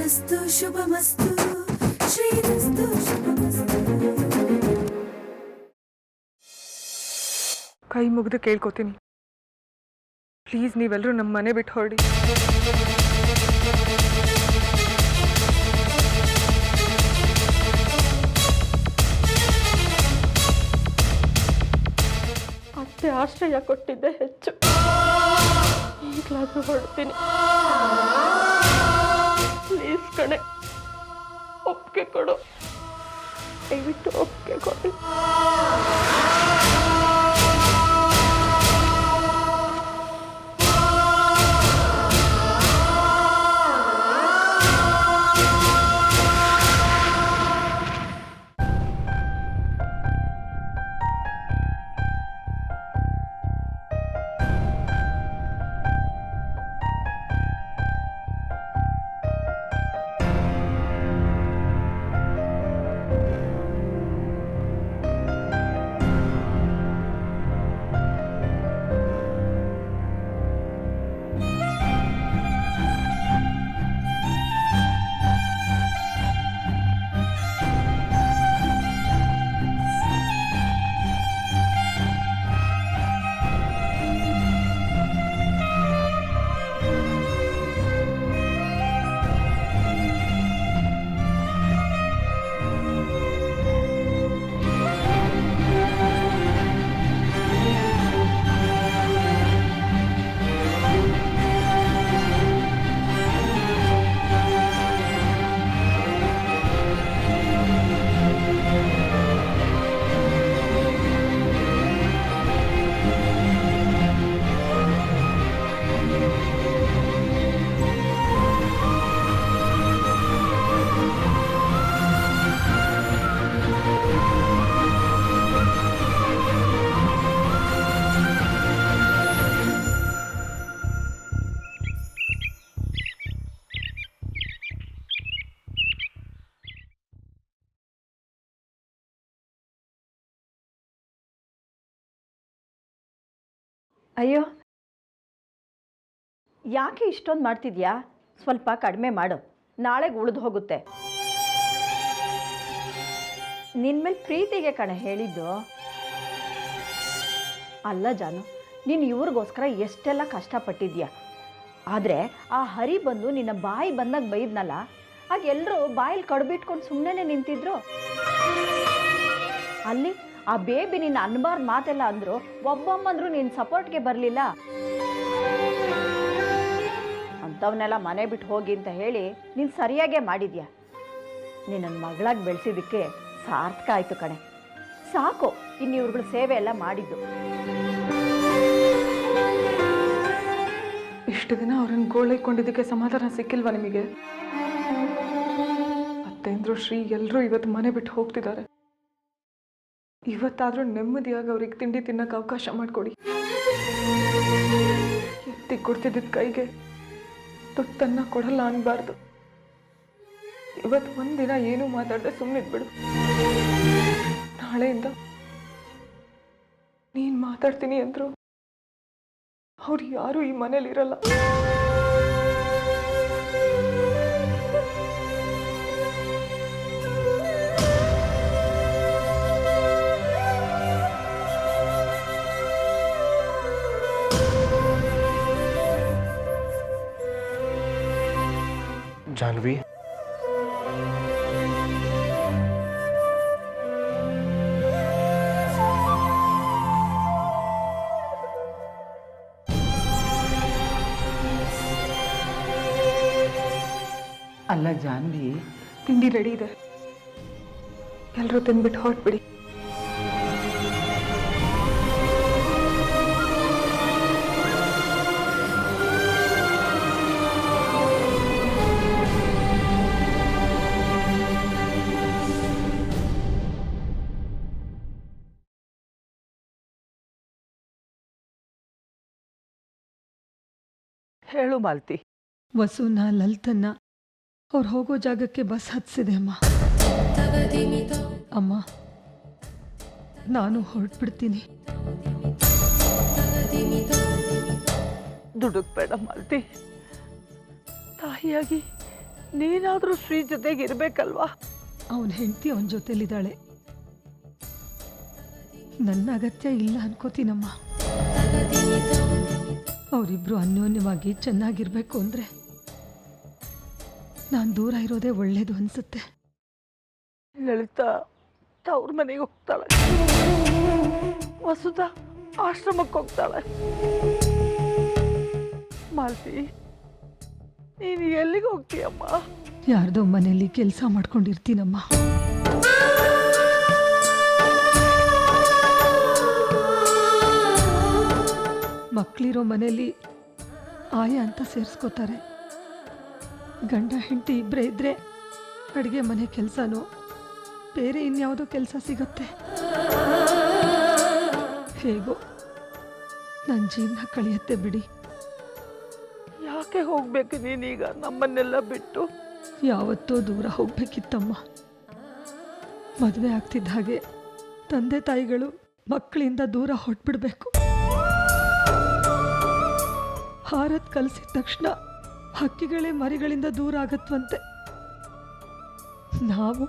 ಶ್ರೀರಸ್ತು ಶುಭಮಸ್ತು ಶ್ರೀರಸ್ತು ಶುಭಮಸ್ತು. ಕೈ ಮುಗಿದು ಕೇಳ್ಕೊತೀನಿ, ಪ್ಲೀಸ್ ನೀವೆಲ್ಲರೂ ನಮ್ಮ ಮನೆ ಬಿಟ್ಟು ಹೊರಡಿ. ಅತ್ತೆ ಆಶ್ರಯ ಕೊಟ್ಟಿದ್ದೆ ಹೆಚ್ಚು. ಈಗಲಾದ್ರೂ ಹೊರಡ್ತೀನಿ. ಪ್ಲೀಸ್ ಕಣೆ, ಒಪ್ಪಿಗೆ ಕೊಡು, ದಯವಿಟ್ಟು ಒಪ್ಪಿಗೆ ಕೊಡು. ಅಯ್ಯೋ, ಯಾಕೆ ಇಷ್ಟೊಂದು ಮಾಡ್ತಿದ್ಯಾ? ಸ್ವಲ್ಪ ಕಡಿಮೆ ಮಾಡು, ನಾಳೆಗೆ ಉಳಿದು ಹೋಗುತ್ತೆ. ನಿನ್ನ ಮೇಲೆ ಪ್ರೀತಿಗೆ ಕಣೆ ಹೇಳಿದ್ದು. ಅಲ್ಲ ಜಾನು, ನೀನು ಇವ್ರಿಗೋಸ್ಕರ ಎಷ್ಟೆಲ್ಲ ಕಷ್ಟಪಟ್ಟಿದ್ಯಾ. ಆದರೆ ಆ ಹರಿ ಬಂದು ನಿನ್ನ ಬಾಯಿ ಬಂದಾಗ ಬೈದ್ನಲ್ಲ, ಆಗ ಎಲ್ಲರೂ ಬಾಯಲ್ಲಿ ಕಡ್ಬಿಟ್ಕೊಂಡು ಸುಮ್ಮನೆ ನಿಂತಿದ್ರು. ಅಲ್ಲಿ ಆ ಬೇಬಿ ನಿನ್ನ ಅನ್ಬಾರ್ದು ಮಾತೆಲ್ಲ ಅಂದರು, ಒಬ್ಬೊಮ್ಮಂದ್ರು ನಿನ್ನ ಸಪೋರ್ಟ್ಗೆ ಬರಲಿಲ್ಲ. ಅಂಥವನ್ನೆಲ್ಲ ಮನೆ ಬಿಟ್ಟು ಹೋಗಿ ಅಂತ ಹೇಳಿ ನೀನು ಸರಿಯಾಗೇ ಮಾಡಿದ್ಯಾ. ನಿನ್ನ ಮಗಳಾಗಿ ಬೆಳೆಸಿದ್ದಕ್ಕೆ ಸಾರ್ಥಕ ಆಯಿತು ಕಣೆ. ಸಾಕು ಇನ್ನು ಇವ್ರುಗಳ ಸೇವೆ ಎಲ್ಲ ಮಾಡಿದ್ದು. ಇಷ್ಟು ದಿನ ಅವ್ರನ್ನ ಗೋಳೈಕೊಂಡಿದ್ದಕ್ಕೆ ಸಮಾಧಾನ ಸಿಕ್ಕಿಲ್ವಾ ನಿಮಗೆ? ಅತ್ತೇಂದ್ರು ಶ್ರೀ ಎಲ್ಲರೂ ಇವತ್ತು ಮನೆ ಬಿಟ್ಟು ಹೋಗ್ತಿದ್ದಾರೆ. ಇವತ್ತಾದರೂ ನೆಮ್ಮದಿಯಾಗಿ ಅವ್ರಿಗೆ ತಿಂಡಿ ತಿನ್ನಕ್ಕೆ ಅವಕಾಶ ಮಾಡಿಕೊಡಿ. ಎತ್ತಿ ಕೊಡ್ತಿದ್ದಿದ್ದ ಕೈಗೆ ತುತ್ತನ್ನ ಕೊಡಲ್ಲ ಅನ್ಬಾರ್ದು. ಇವತ್ತು ಒಂದಿನ ಏನೂ ಮಾತಾಡದೆ ಸುಮ್ಮನಿದ್ಬಿಡು. ನಾಳೆಯಿಂದ ನೀನು ಮಾತಾಡ್ತೀನಿ ಅಂದ್ರು ಅವ್ರು ಯಾರೂ ಈ ಮನೇಲಿ ಇರಲ್ಲ. ಜಾನ್ವಿ, ಅಲ್ಲ ಜಾನ್ವಿ, ತಿಂಡಿ ರೆಡಿ ಇದೆ, ಎಲ್ಲರೂ ತಿಂದ್ಬಿಟ್ಟು ಹೊರಟ್ಬಿಡಿ. ಹೇಳು ಮಾಲ್ತಿ. ವಸುನ ಲಲಿತನ್ನ ಅವ್ರು ಹೋಗೋ ಜಾಗಕ್ಕೆ ಬಸ್ ಹತ್ಸಿದೆ ಅಮ್ಮ. ಅಮ್ಮ, ನಾನು ಹೊರಟ್ಬಿಡ್ತೀನಿ. ದುಡುಕ್ಬೇಡ ಮಾಲ್ತಿ. ತಾಯಿಯಾಗಿ ನೀನಾದರೂ ಶ್ರೀ ಜೊತೆಗೆ ಇರಬೇಕಲ್ವಾ? ಅವನ ಹೆಂಡತಿ ಅವನ ಜೊತೆಲಿದ್ದಾಳೆ. ನನ್ನ ಅಗತ್ಯ ಇಲ್ಲ ಅನ್ಕೋತೀನಮ್ಮ. ಅವರಿಬ್ರು ಅನ್ಯೋನ್ಯವಾಗಿ ಚೆನ್ನಾಗಿರ್ಬೇಕು ಅಂದರೆ ನಾನು ದೂರ ಇರೋದೇ ಒಳ್ಳೇದು ಅನ್ಸುತ್ತೆ. ಲಲಿತಾ ತವ್ರ ಮನೆಗೆ ಹೋಗ್ತಾಳೆ, ವಸುಧಾ ಆಶ್ರಮಕ್ಕೆ ಹೋಗ್ತಾಳೆ. ಮಾಲ್ತಿ, ನೀನು ಎಲ್ಲಿಗೆ ಹೋಗ್ತೀಯಮ್ಮ? ಯಾರ್ದೋ ಮನೆಯಲ್ಲಿ ಕೆಲಸ ಮಾಡ್ಕೊಂಡಿರ್ತೀನಮ್ಮ. ಮಕ್ಕಳಿರೋ ಮನೆಯಲ್ಲಿ ಆಯ ಅಂತ ಸೇರಿಸ್ಕೋತಾರೆ. ಗಂಡ ಹೆಂಡತಿ ಇಬ್ಬರೇ ಇದ್ರೆ ಅಡುಗೆ ಮನೆ ಕೆಲಸನೋ ಬೇರೆ ಇನ್ಯಾವುದೋ ಕೆಲಸ ಸಿಗುತ್ತೆ. ಹೇಗೋ ನನ್ನ ಜೀವನ ಕಳೆಯುತ್ತೆ ಬಿಡಿ. ಯಾಕೆ ಹೋಗ್ಬೇಕು ನೀನೀಗ ನಮ್ಮನ್ನೆಲ್ಲ ಬಿಟ್ಟು? ಯಾವತ್ತೋ ದೂರ ಹೋಗ್ಬೇಕಿತ್ತಮ್ಮ. ಮದುವೆ ಆಗ್ತಿದ್ದ ಹಾಗೆ ತಂದೆ ತಾಯಿಗಳು ಮಕ್ಕಳಿಂದ ದೂರ ಹೊಟ್ಬಿಡ್ಬೇಕು. ಹಾರತ್ ಕಲಿಸಿದ ತಕ್ಷಣ ಹಕ್ಕಿಗಳೇ ಮರಿಗಳಿಂದ ದೂರ ಆಗತ್ವಂತೆ. ನಾವು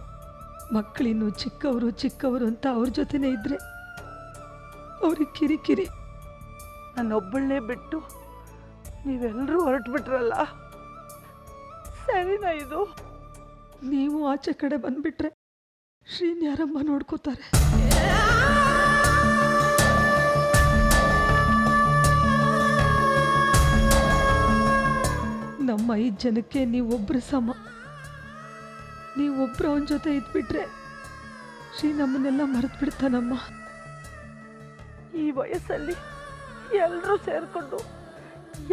ಮಕ್ಕಳಿನ್ನು ಚಿಕ್ಕವರು ಅಂತ ಅವ್ರ ಜೊತೆನೇ ಇದ್ರೆ ಅವ್ರಿಗೆ ಕಿರಿಕಿರಿ. ನನ್ನೊಬ್ಬಳನ್ನೇ ಬಿಟ್ಟು ನೀವೆಲ್ಲರೂ ಹೊರಟ್ಬಿಟ್ರಲ್ಲ, ಸರಿನಾ ಇದು? ನೀವು ಆಚೆ ಕಡೆ ಬಂದ್ಬಿಟ್ರೆ ಶ್ರೀನ್ ಯಾರಮ್ಮ ನೋಡ್ಕೋತಾರೆ? ನಮ್ಮ 5 ಜನಕ್ಕೆ ನೀವೊಬ್ರು ಸಮ. ನೀವೊಬ್ರು ಅವನ ಜೊತೆ ಇದ್ಬಿಟ್ರೆ ಶ್ರೀ ನಮ್ಮನ್ನೆಲ್ಲ ಮರೆತು ಬಿಡ್ತಾನಮ್ಮ. ಈ ವಯಸ್ಸಲ್ಲಿ ಎಲ್ಲರೂ ಸೇರ್ಕೊಂಡು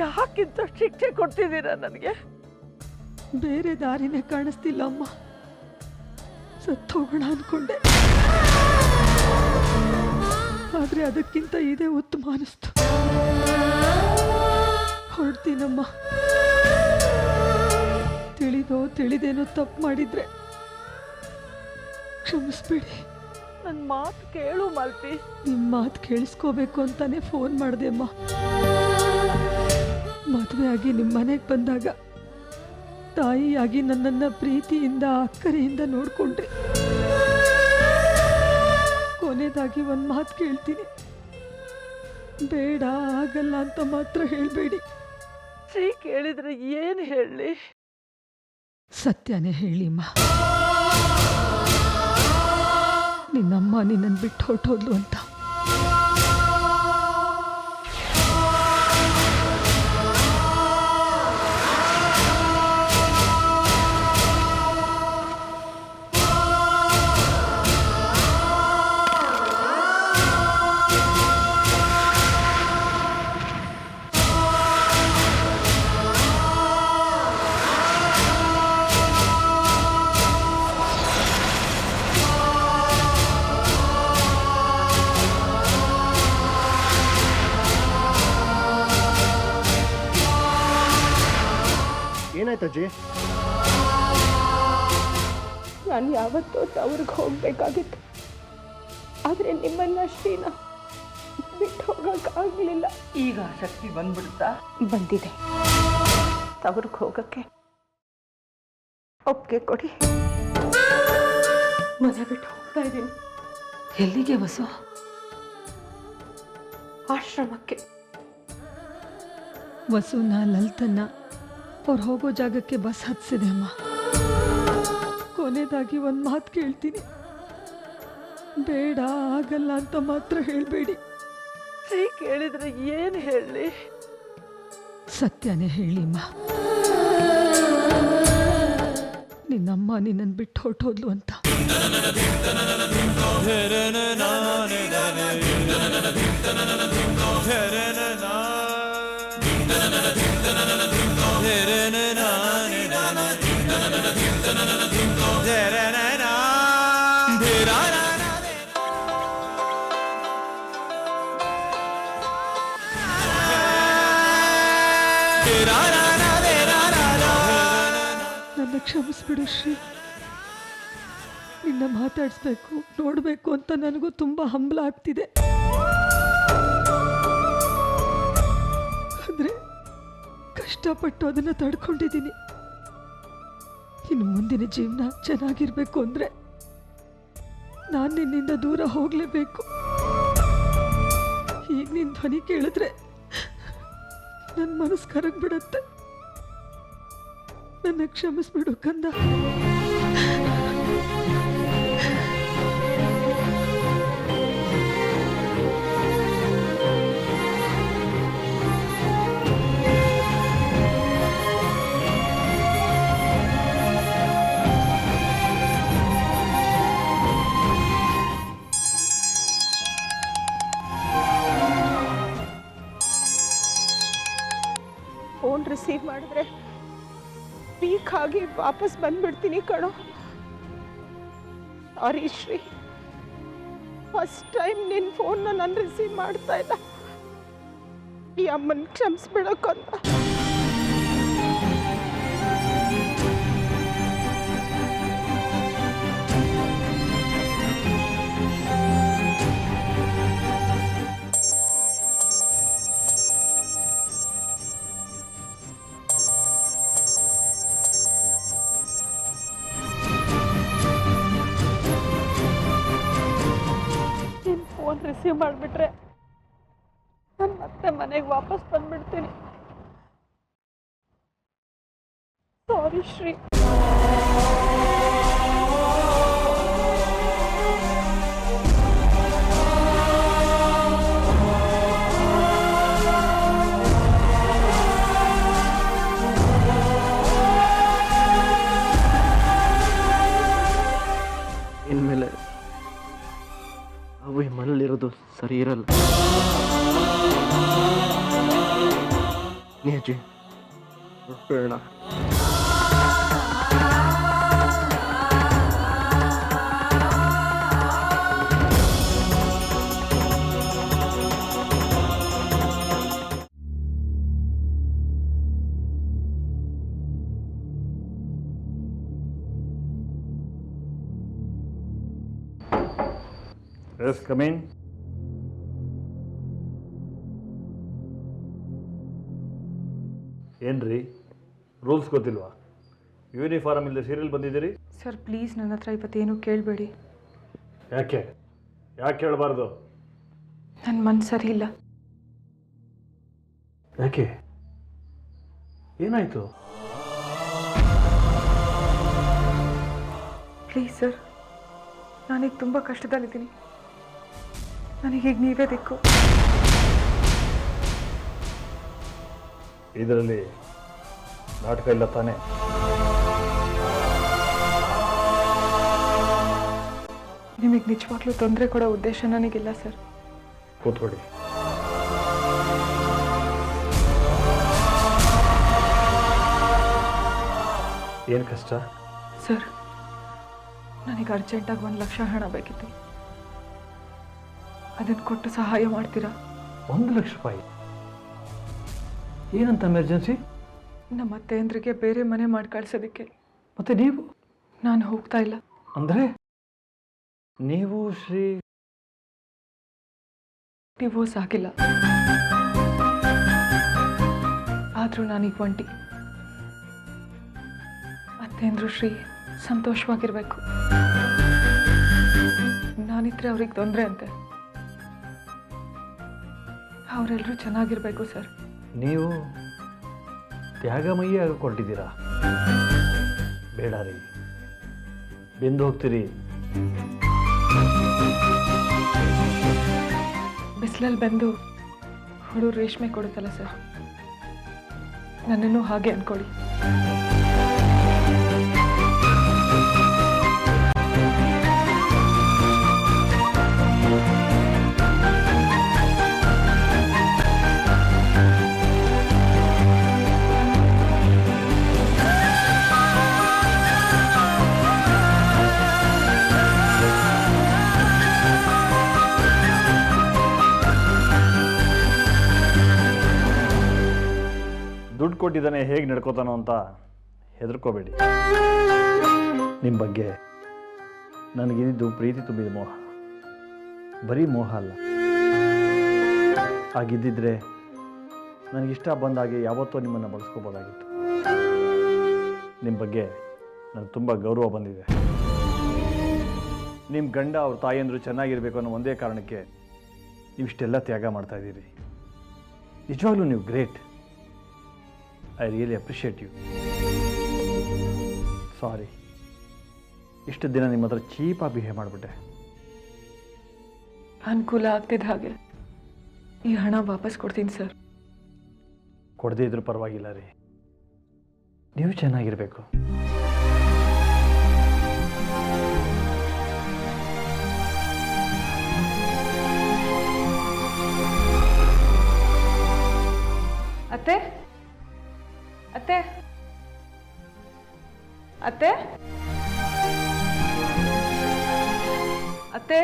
ಯಾಕಿಂತ ಶಿಕ್ಷೆ ಕೊಡ್ತಿದ್ದೀರಾ ನನಗೆ? ಬೇರೆ ದಾರಿನೇ ಕಾಣಿಸ್ತಿಲ್ಲ ಅಮ್ಮ. ಸತ್ತೋಗೋಣ ಅನ್ಕೊಂಡೆ, ಆದ್ರೆ ಅದಕ್ಕಿಂತ ಇದೇ ಉತ್ತಮ ಅನಿಸ್ತು. ಹೊರಡ್ತೀನಮ್ಮ. ತಿಳಿದೇನೋ ತಪ್ಪು ಮಾಡಿದ್ರೆ ಕ್ಷಮಿಸ್ಬೇಡಿ. ನನ್ನ ಮಾತು ಕೇಳು ಮಾಲ್ತಿ. ನಿಮ್ಮ ಮಾತು ಕೇಳಿಸ್ಕೋಬೇಕು ಅಂತಾನೆ ಫೋನ್ ಮಾಡಿದೆ ಅಮ್ಮ. ಮದುವೆ ಆಗಿ ನಿಮ್ಮ ಮನೆಗೆ ಬಂದಾಗ ತಾಯಿಯಾಗಿ ನನ್ನನ್ನು ಪ್ರೀತಿಯಿಂದ ಅಕ್ಕರೆಯಿಂದ ನೋಡ್ಕೊಂಡ್ರಿ. ಕೊನೆಯದಾಗಿ ಒಂದು ಮಾತು ಕೇಳ್ತೀನಿ, ಬೇಡ ಆಗಲ್ಲ ಅಂತ ಮಾತ್ರ ಹೇಳಬೇಡಿ. ಶ್ರೀ ಕೇಳಿದ್ರೆ ಏನು ಹೇಳಲಿ? ಸತ್ಯನೇ ಹೇಳಿಮ್ಮ. ನಿನ್ನಮ್ಮ ನಿನ್ನನ್ನು ಬಿಟ್ಟು ಹೊರಟೋದ್ಲು ಅಂತ. ಏನಾಯ್ತಜ್ಜಿ? ನಾನು ಯಾವತ್ತೋ ಅವ್ರಿಗೆ ಹೋಗ್ಬೇಕಾಗಿತ್ತು, ಆದರೆ ನಿಮ್ಮನ್ನ ಶ್ರೀನ ಬಿಟ್ಟು ಹೋಗೋಕ್ಕಾಗಲಿಲ್ಲ. ಈಗ ಶಕ್ತಿ ಬಂದ್ಬಿಡುತ್ತಾ? ಬಂದಿದೆ. ಅವ್ರಿಗೆ ಹೋಗಕ್ಕೆ ಒಪ್ಪಿಗೆ ಕೊಡಿ. ಮನೆ ಬಿಟ್ಟು ಹೋಗ್ತಾ ಇದ್ದೀನಿ. ಎಲ್ಲಿಗೆ ಬಸವ? ಆಶ್ರಮಕ್ಕೆ. ವಸುನ ಲಲಿತನ್ನ ಅವ್ರು ಹೋಗೋ ಜಾಗಕ್ಕೆ ಬಸ್ ಹತ್ಸಿದೆ ಅಮ್ಮ. ಕೊನೆಯದಾಗಿ ಒಂದು ಮಾತು ಕೇಳ್ತೀನಿ, ಬೇಡ ಆಗಲ್ಲ ಅಂತ ಮಾತ್ರ ಹೇಳಬೇಡಿ. ಶ್ರೀ ಕೇಳಿದ್ರೆ ಏನು ಹೇಳಲಿ? ಸತ್ಯನೇ ಹೇಳಿಮ್ಮ. ನಿನ್ನಮ್ಮ ನಿನ್ನನ್ನು ಬಿಟ್ಟು ಹೊರಟೋದ್ಲು ಅಂತ. ನನ್ನ ಕ್ಷಮಿಸ್ಬಿಡು ಶ್ರೀ. ನಿನ್ನ ಮಾತಾಡಿಸ್ಬೇಕು ನೋಡಬೇಕು ಅಂತ ನನಗೂ ತುಂಬ ಹಂಬಲ ಆಗ್ತಿದೆ. ಆದರೆ ಕಷ್ಟಪಟ್ಟು ಅದನ್ನು ತಡ್ಕೊಂಡಿದ್ದೀನಿ. ಇನ್ನು ಮುಂದಿನ ಜೀವನ ಚೆನ್ನಾಗಿರ್ಬೇಕು ಅಂದರೆ ನಾನು ನಿನ್ನಿಂದ ದೂರ ಹೋಗಲೇಬೇಕು. ಈಗ ನಿನ್ನ ಧ್ವನಿ ಕೇಳಿದ್ರೆ ನನ್ನ ಮನಸ್ಸು ಕರಗ್ಬಿಡತ್ತೆ. ನನ್ನ ಕ್ಷಮಿಸ್ಬಿಡು ಕಂದ. ಫೋನ್ ರಿಸೀವ್ ಮಾಡಿದ್ರೆ ವೀಕ್ ಆಗಿ ವಾಪಸ್ ಬಂದ್ಬಿಡ್ತೀನಿ ಕಣೋ. ಸಾರಿ ಶ್ರೀ, ಫಸ್ಟ್ ಟೈಮ್ ನಿನ್ನ ಫೋನ್ನ ನಾನು ರಿಸೀವ್ ಮಾಡ್ತಾ ಇಲ್ಲ. ಈ ಅಮ್ಮನ ಕ್ಷಮಿಸ್ಬಿಡಕ್ಕಂತ. ಫೋನ್ ರಿಸೀವ್ ಮಾಡಿಬಿಟ್ರೆ ನಾನು ಮತ್ತೆ ಮನೆಗೆ ವಾಪಸ್ ಬಂದ್ಬಿಡ್ತೀನಿ. ಸಾರಿ ಶ್ರೀ. ಇನ್ಮೇಲೆ ಅವು ಈ ಮನೇಲಿರೋದು ಸರಿ ಇರಲ್ಲ. ನೀ ಅಜ್ಜಿ ಹೊರಟೋಣ. Yes, come in. ಏನ್ರಿ ರೂಲ್ಸ್ ಗೊತ್ತಿಲ್ವಾ? ಯೂನಿಫಾರ್ಮ್ ಇಲ್ಲದೆ ಸೀರಿಯಲ್ ಬಂದಿದ್ದೀರಿ? ಸರ್ ಪ್ಲೀಸ್ ನನ್ನ ಹತ್ರ ಇವತ್ತೇನು ಕೇಳಬೇಡಿ. ಯಾಕೆ ಕೇಳಬಾರ್ದು? ನನ್ನ ಮನಸ್ಸು ಸರಿ ಇಲ್ಲ. ಯಾಕೆ? ಏನಾಯಿತು? ಪ್ಲೀಸ್ ಸರ್, ನಾನೀಗ ತುಂಬ ಕಷ್ಟದಲ್ಲಿದ್ದೀನಿ. ನನಗೀಗ ನೀವೇ ದಿಕ್ಕು. ಇದರಲ್ಲಿ ನಾಟಕ ಇಲ್ಲ ತಾನೇ? ನಿಮಗೆ ನಿಜವಾಗ್ಲೂ ತೊಂದರೆ ಕೊಡೋ ಉದ್ದೇಶ ನನಗಿಲ್ಲ ಸರ್. ಕೂತ್ಕೊಡಿ. ಏನು ಕಷ್ಟ? ಸರ್, ನನಗೆ ಅರ್ಜೆಂಟಾಗಿ 1 ಲಕ್ಷ ಹಣ ಬೇಕಿತ್ತು. ಅದನ್ನು ಕೊಟ್ಟು ಸಹಾಯ ಮಾಡ್ತೀರಾ? 1 ಲಕ್ಷ ರೂಪಾಯಿ? ಏನಂತ ಎಮರ್ಜೆನ್ಸಿ? ನಮ್ಮ ಅತ್ತೆಯಂದ್ರಿಗೆ ಬೇರೆ ಮನೆ ಮಾಡಿ ಕಳ್ಸೋದಕ್ಕೆ. ಮತ್ತೆ ನೀವು? ನಾನು ಹೋಗ್ತಾ ಇಲ್ಲ. ಅಂದರೆ ನೀವು ಶ್ರೀ ಡಿವೋರ್ಸ್ ಆಗಿಲ್ಲ, ಆದರೂ ನಾನೀಗ ಒಂಟಿ. ಅತ್ತೆಯಂದ್ರು ಶ್ರೀ ಸಂತೋಷವಾಗಿರ್ಬೇಕು. ನಾನಿದ್ರೆ ಅವ್ರಿಗೆ ತೊಂದರೆ ಅಂತೆ. ಅವರೆಲ್ಲರೂ ಚೆನ್ನಾಗಿರ್ಬೇಕು ಸರ್. ನೀವು ತ್ಯಾಗಮಯಿ ಆಗಿಕೊಂಡಿದ್ದೀರಾ. ಬೇಡ ರೀ, ಬೆಂದು ಹೋಗ್ತೀರಿ. ಬಿಸಿಲಲ್ಲಿ ಬೆಂದು ಹುಳು ರೇಷ್ಮೆ ಕೊಡುತ್ತಲ್ಲ ಸರ್, ನನ್ನನ್ನು ಹಾಗೆ ಅನ್ಕೊಳ್ಳಿ. ದುಡ್ಡು ಕೊಟ್ಟಿದ್ದಾನೆ, ಹೇಗೆ ನಡ್ಕೋತಾನೋ ಅಂತ ಹೆದರ್ಕೋಬೇಡಿ. ನಿಮ್ಮ ಬಗ್ಗೆ ನನಗಿದ್ದು ಪ್ರೀತಿ ತುಂಬಿದ ಮೋಹ, ಬರೀ ಮೋಹ ಅಲ್ಲ. ಆಗಿದ್ದಿದ್ರೆ ನನಗಿಷ್ಟ ಬಂದಾಗೆ ಯಾವತ್ತೋ ನಿಮ್ಮನ್ನು ಬಳಸ್ಕೋಬೋದಾಗಿತ್ತು. ನಿಮ್ಮ ಬಗ್ಗೆ ನನಗೆ ತುಂಬ ಗೌರವ ಬಂದಿದೆ. ನಿಮ್ಮ ಗಂಡ ಅವ್ರ ತಾಯಿಯಂದರು ಚೆನ್ನಾಗಿರಬೇಕು ಅನ್ನೋ ಒಂದೇ ಕಾರಣಕ್ಕೆ ನೀವು ಇಷ್ಟೆಲ್ಲ ತ್ಯಾಗ ಮಾಡ್ತಾಯಿದ್ದೀರಿ. ನಿಜವಾಗ್ಲೂ ನೀವು great. I really appreciate you. Sorry, ಇಷ್ಟು ದಿನ ನಿಮ್ಮ ಹತ್ರ ಚೀಪಾಗಿ ಬಿಹೇವ್ ಮಾಡಿಬಿಟ್ಟೆ. ಅನುಕೂಲ ಆಗ್ತಿದ್ದ ಹಾಗೆ ಈ ಹಣ ವಾಪಸ್ ಕೊಡ್ತೀನಿ ಸರ್. ಕೊಡದೇ ಇದ್ರೂ ಪರವಾಗಿಲ್ಲ ರೀ, ನೀವು ಚೆನ್ನಾಗಿರಬೇಕು. ಅತ್ತೆ ಅತ್ತೆ ಅತ್ತೆ ಅತ್ತೆ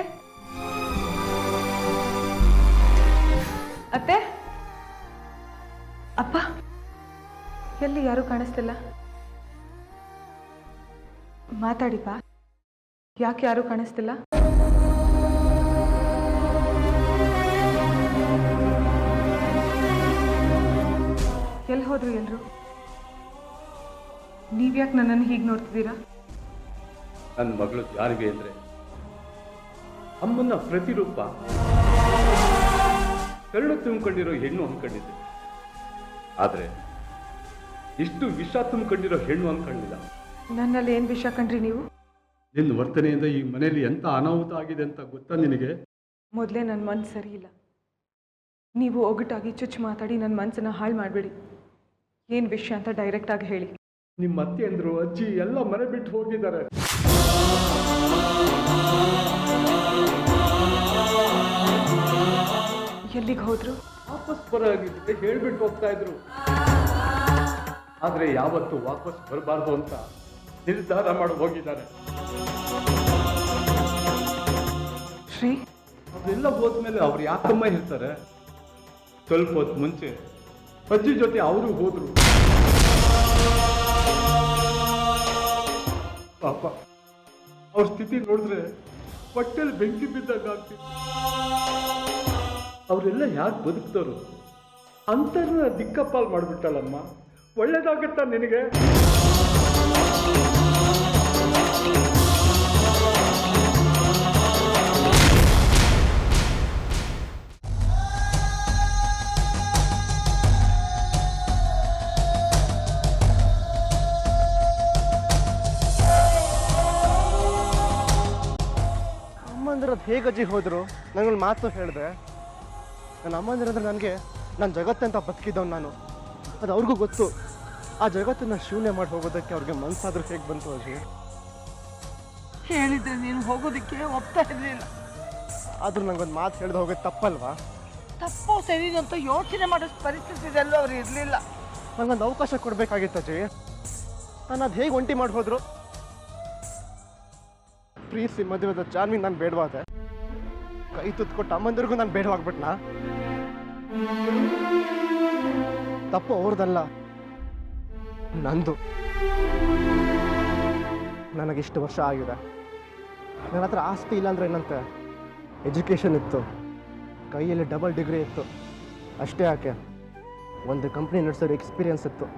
ಅತ್ತೆ ಅಪ್ಪ, ಎಲ್ಲಿ ಯಾರೂ ಕಾಣಿಸ್ತಿಲ್ಲ? ಮಾತಾಡಿಪ್ಪ, ಯಾಕೆ ಯಾರೂ ಕಾಣಿಸ್ತಿಲ್ಲ? ಎಲ್ಲಿ ಹೋದ್ರು ಎಲ್ರು? ನೀವ್ಯಾಕೆ ನನ್ನನ್ನು ಹೀಗೆ ನೋಡ್ತಿದ್ದೀರಾ? ನನ್ನ ಮಗಳು ಯಾರಿಗೆ ಅಂದರೆ ಅಮ್ಮನ ಪ್ರತಿರೂಪ. ಕರುಳು ತುಂಬಿಕೊಂಡಿರೋ ಹೆಣ್ಣು ಅಂದ್ಕೊಂಡಿದ್ದೆ, ಆದರೆ ಇಷ್ಟು ವಿಷ ತುಂಬಿಕೊಂಡಿರೋ ಹೆಣ್ಣು ಅಂದ್ಕೊಂಡಿಲ್ಲ. ನನ್ನಲ್ಲಿ ಏನು ವಿಷಯ ಕಂಡ್ರಿ ನೀವು? ನಿನ್ನ ವರ್ತನೆಯಿಂದ ಈ ಮನೆಯಲ್ಲಿ ಎಂಥ ಅನಾಹುತ ಆಗಿದೆ ಅಂತ ಗೊತ್ತಾ ನಿನಗೆ? ಮೊದಲೇ ನನ್ನ ಮನಸ್ಸು ಸರಿ ಇಲ್ಲ. ನೀವು ಒಗಟಾಗಿ ಚುಚ್ಚು ಮಾತಾಡಿ ನನ್ನ ಮನಸ್ಸನ್ನು ಹಾಳು ಮಾಡಬೇಡಿ. ಏನು ವಿಷಯ ಅಂತ ಡೈರೆಕ್ಟಾಗಿ ಹೇಳಿ. ನಿಮ್ಮ ಅತ್ತೆ ಅಂದರು ಅಜ್ಜಿ ಎಲ್ಲ ಮನೆ ಬಿಟ್ಟು ಹೋಗಿದ್ದಾರೆ. ಎಲ್ಲಿಗೆ ಹೋದ್ರು? ವಾಪಸ್ ಬರಾಗಿದ್ರೆ ಹೇಳ್ಬಿಟ್ಟು ಹೋಗ್ತಾ ಇದ್ರು. ಆದರೆ ಯಾವತ್ತೂ ವಾಪಸ್ ಬರಬಾರ್ದು ಅಂತ ನಿರ್ಧಾರ ಮಾಡಿ ಹೋಗಿದ್ದಾರೆ. ಶ್ರೀ, ಅವರೆಲ್ಲ ಹೋದ್ಮೇಲೆ ಅವ್ರು ಯಾಕಮ್ಮ ಇರ್ತಾರೆ? ಸ್ವಲ್ಪ ಹೊತ್ತು ಮುಂಚೆ ಅಜ್ಜಿ ಜೊತೆ ಅವರು ಹೋದ್ರು. ಪಾಪ ಅವ್ರ ಸ್ಥಿತಿ ನೋಡಿದ್ರೆ ಹೊಟ್ಟೆಲಿ ಬೆಂಕಿ ಬಿದ್ದಾಗ ಆಗ್ತಿತ್ತು. ಅವರೆಲ್ಲ ಯಾಕೆ ಬದುಕ್ತವ್ರು? ಅಂತರ್ನ ದಿಕ್ಕಪ್ಪಾಲ್ ಮಾಡಿಬಿಟ್ಟಲ್ಲಮ್ಮ. ಒಳ್ಳೇದಾಗತ್ತಾ ನಿನಗೆ? ಅಮ್ಮಂದಿರೋದು ಹೇಗೆ ಅಜ್ಜಿ ಹೋದರು? ನನಗೊಂದು ಮಾತು ಹೇಳಿದೆ. ನನ್ನ ಅಮ್ಮಂದಿರಂದ್ರೆ ನನಗೆ ನನ್ನ ಜಗತ್ತಂತ ಬದುಕಿದ್ದವ್ ನಾನು. ಅದು ಅವ್ರಿಗೂ ಗೊತ್ತು. ಆ ಜಗತ್ತನ್ನು ಶೂನ್ಯ ಮಾಡಿ ಹೋಗೋದಕ್ಕೆ ಅವ್ರಿಗೆ ಮನಸ್ಸಾದ್ರೂ ಹೇಗೆ ಬಂತು ಅಜ್ಜಿ? ಹೇಳಿದ್ರೆ ನೀನು ಹೋಗೋದಕ್ಕೆ ಒಪ್ತಾ ಇರಲಿಲ್ಲ. ಆದರೂ ನಂಗೊಂದು ಮಾತು ಹೇಳಿದ ಹೋಗೋದು ತಪ್ಪಲ್ವಾ? ತಪ್ಪು ಸರಿ ಅಂತ ಯೋಚನೆ ಮಾಡೋ ಪರಿಸ್ಥಿತಿದಲ್ಲೂ ಅವ್ರು ಇರಲಿಲ್ಲ. ನನಗೊಂದು ಅವಕಾಶ ಕೊಡಬೇಕಾಗಿತ್ತು ಅಜ್ಜಿ. ನಾನು ಅದು ಹೇಗೆ ಒಂಟಿ ಮಾಡಿ ಹೋದ್ರು? ಪ್ರೀತಿ ಮದುವೆದ ಜಾನ್ವಿಗೆ ನಾನು ಬೇಡವಾದೆ. ಕೈ ತುತ್ಕೊಟ್ಟು ಅಮ್ಮಂದಿರಿಗೂ ನಾನು ಬೇಡವಾಗ್ಬಿಟ್ನಾ? ತಪ್ಪು ಅವ್ರದಲ್ಲ, ನಂದು. ನನಗಿಷ್ಟು ವರ್ಷ ಆಗಿದೆ. ನನ್ನ ಹತ್ರ ಆಸ್ತಿ ಇಲ್ಲ ಅಂದರೆ ಏನಂತೆ, ಎಜುಕೇಷನ್ ಇತ್ತು, ಕೈಯಲ್ಲಿ ಡಬಲ್ ಡಿಗ್ರಿ ಇತ್ತು. ಅಷ್ಟೇ ಯಾಕೆ, ಒಂದು ಕಂಪ್ನಿ ನಡೆಸೋ ಎಕ್ಸ್ಪೀರಿಯನ್ಸ್ ಇತ್ತು,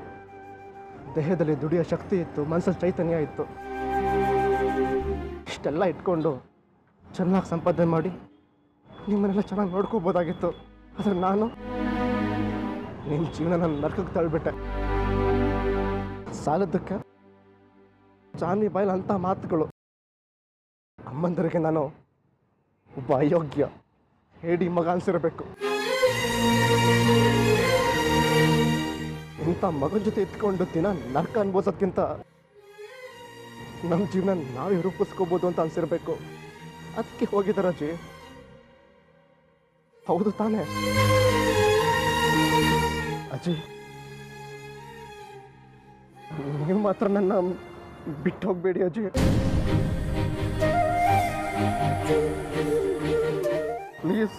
ದೇಹದಲ್ಲಿ ದುಡಿಯೋ ಶಕ್ತಿ ಇತ್ತು, ಮನಸ್ಸಲ್ಲಿ ಚೈತನ್ಯ ಇತ್ತು. ಇಷ್ಟೆಲ್ಲ ಇಟ್ಕೊಂಡು ಚೆನ್ನಾಗಿ ಸಂಪಾದನೆ ಮಾಡಿ ನಿಮ್ಮನ್ನೆಲ್ಲ ಚೆನ್ನಾಗಿ ನೋಡ್ಕೋಬೋದಾಗಿತ್ತು. ಆದರೆ ನಾನು ನಿಮ್ಮ ಜೀವನ ನನ್ನ ನರಕಕ್ಕೆ ತಳ್ಳಿಬಿಟ್ಟೆ. ಸಾಲದಕ್ಕೆ ಜಾನ್ವಿ ಬಾಯಲ್ಲಿ ಅಂಥ ಮಾತುಗಳು. ಅಮ್ಮಂದರಿಗೆ ನಾನು ಒಬ್ಬ ಅಯೋಗ್ಯ ಹೇಡಿ ಮಗ ಅನ್ಸಿರಬೇಕು. ಇಂಥ ಮಗನ ಜೊತೆ ಇತ್ಕೊಂಡು ದಿನ ನರಕ ಅನ್ಬೋಸೋದ್ಕಿಂತ ನಮ್ಮ ಜೀವನ ನಾವೇ ರೂಪಿಸ್ಕೋಬೋದು ಅಂತ ಅನ್ಸಿರ್ಬೇಕು. ಅದಕ್ಕೆ ಹೋಗಿದ್ದಾರೆ ಅಜ್ಜಿ. ಹೌದು ತಾನೇ ಅಜ್ಜಿ? ನೀವು ಮಾತ್ರ ನನ್ನ ಬಿಟ್ಟು ಹೋಗ್ಬೇಡಿ ಅಜ್ಜಿ. ಪ್ಲೀಸ್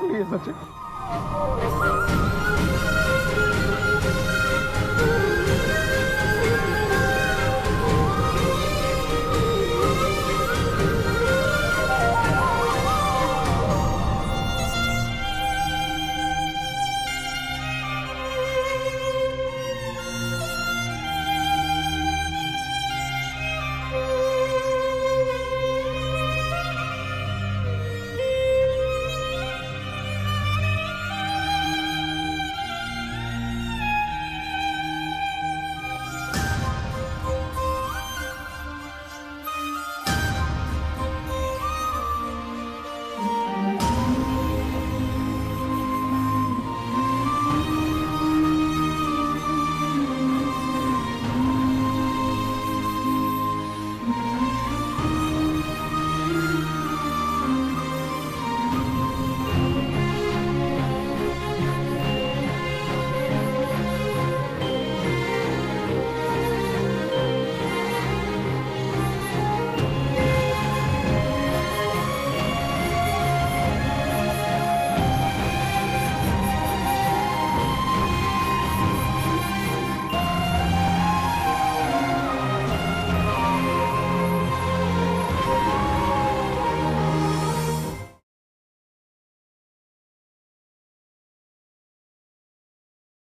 ಪ್ಲೀಸ್ ಅಜ್ಜಿ.